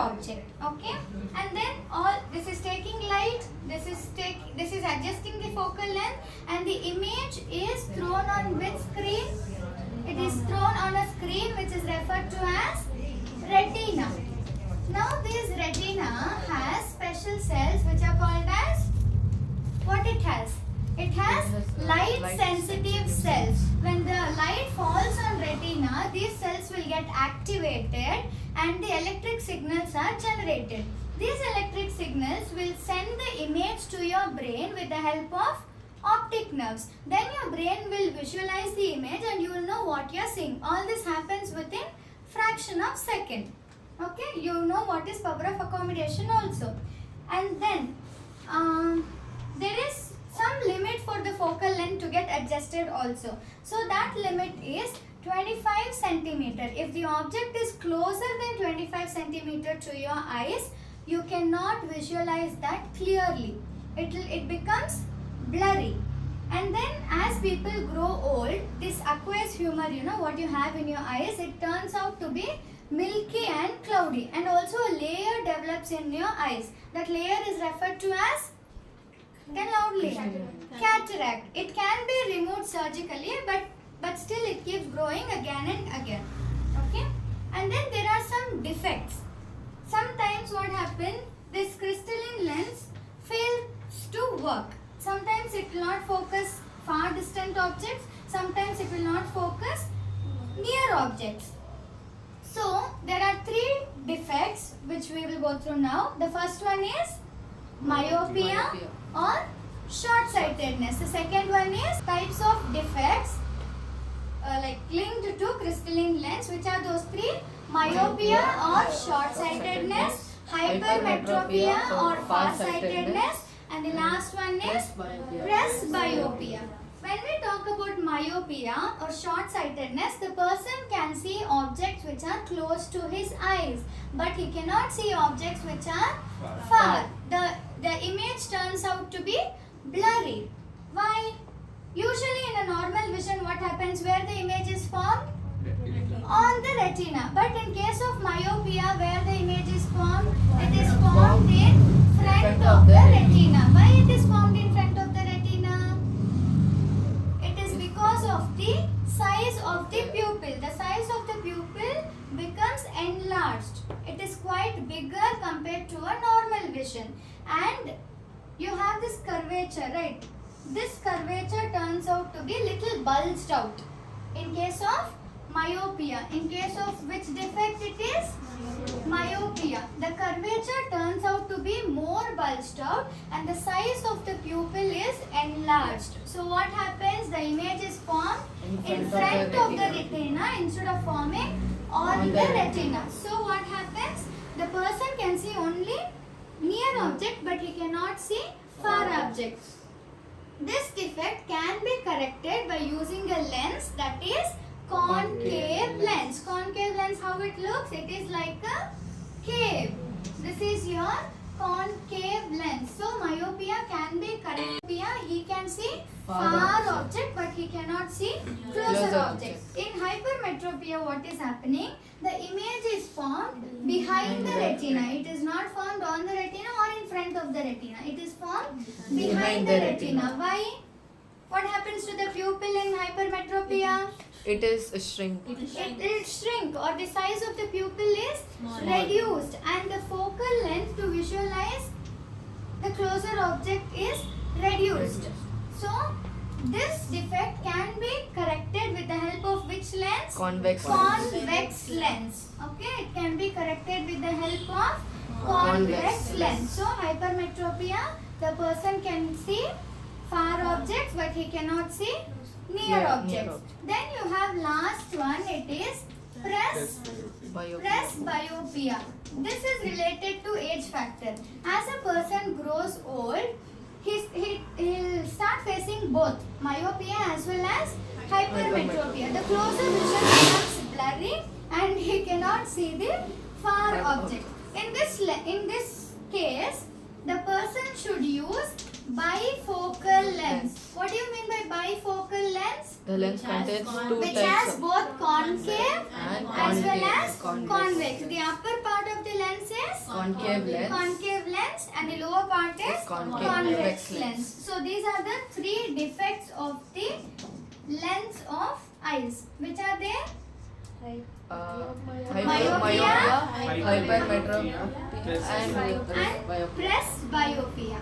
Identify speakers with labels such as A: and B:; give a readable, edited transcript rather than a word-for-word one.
A: object. Okay, and then all this is taking light, this is adjusting the focal length, and the image is thrown on which screen? It is thrown on a screen which is referred to as retina. Now this retina has special cells which are called as what it has? It has light sensitive cells. When the light falls on retina, these cells will get activated and the electric signals are generated. These electric signals will send the image to your brain with the help of optic nerves. Then your brain will visualize the image and you will know what you are seeing. All this happens within fraction of second. Okay, you know what is power of accommodation also. And then there is some limit for the focal length to get adjusted also. So that limit is 25 centimeter. If the object is closer than 25 centimeter to your eyes, you cannot visualize that clearly. It becomes blurry. And then as people grow old, this aqueous humor, you know what you have in your eyes, it turns out to be milky and cloudy, and also a layer develops in your eyes. That layer is referred to as, then loudly, cataract. It can be removed surgically, but still it keeps growing again and again. Okay, and then there are some defects. Sometimes what happens, this crystalline lens fails to work. Sometimes it will not focus far distant objects, sometimes it will not focus near objects. So there are three defects which we will go through now. The first one is myopia or short-sightedness. The second one is types of defects like linked to crystalline lens. Which are those three? Myopia or short-sightedness, hypermetropia or far-sightedness, and the last one is presbyopia. When we talk about myopia or short-sightedness, the person can see objects which are close to his eyes, but he cannot see objects which are far. The image turns out to be blurry. Why? Usually in a normal vision, what happens? Where the image is formed? On the retina. But in case of myopia, where the image is formed? It is formed in front of the retina. Why it is formed in front of the retina? It is because of the size of the pupil. The size of the pupil becomes enlarged. It is quite bigger compared to a normal vision. And you have this curvature, right? This curvature turns out to be little bulged out. In case of myopia, in case of which defect it is? Myopia. The curvature turns out to be more bulged out and the size of the pupil is enlarged. So what happens? The image is formed in front of the retina instead of forming on the retina. So what happens? The person can see only near object but he cannot see far objects. This defect can be corrected by using a lens that is concave lens. Concave lens, how it looks? It is like a cave. This is your concave lens. So myopia can be corrected. He can see far object but he cannot see closer objects. In hypermetropia, what is happening? The image is formed behind the retina. It is not formed on the retina or in front of the retina. It is formed behind the retina. Why? What happens to the pupil in hypermetropia?
B: It is a shrink.
A: It shrink, or the size of the pupil is reduced, and the focal length to visualize the closer object is reduced. So this defect can be corrected with the help of which lens?
B: Convex
A: lens. Okay, it can be corrected with the help of convex lens. So hypermetropia, the person can see far objects but he cannot see near objects. Then you have last one, it is presbyopia. This is related to age factor. As a person grows old, he'll start facing both myopia as well as hypermetropia. The closer vision becomes blurry and he cannot see the far object. In this case, the person should use bifocal lens. What do you mean by bifocal lens?
B: The lens contains two
A: Which
B: types
A: has
B: of
A: both concave as well as convex. The upper part of the lens is
B: concave
A: lens and the lower part is convex lens. So these are the three defects of the lens of eyes. Which are they?
B: myopia, hypermetropia, and
A: presbyopia.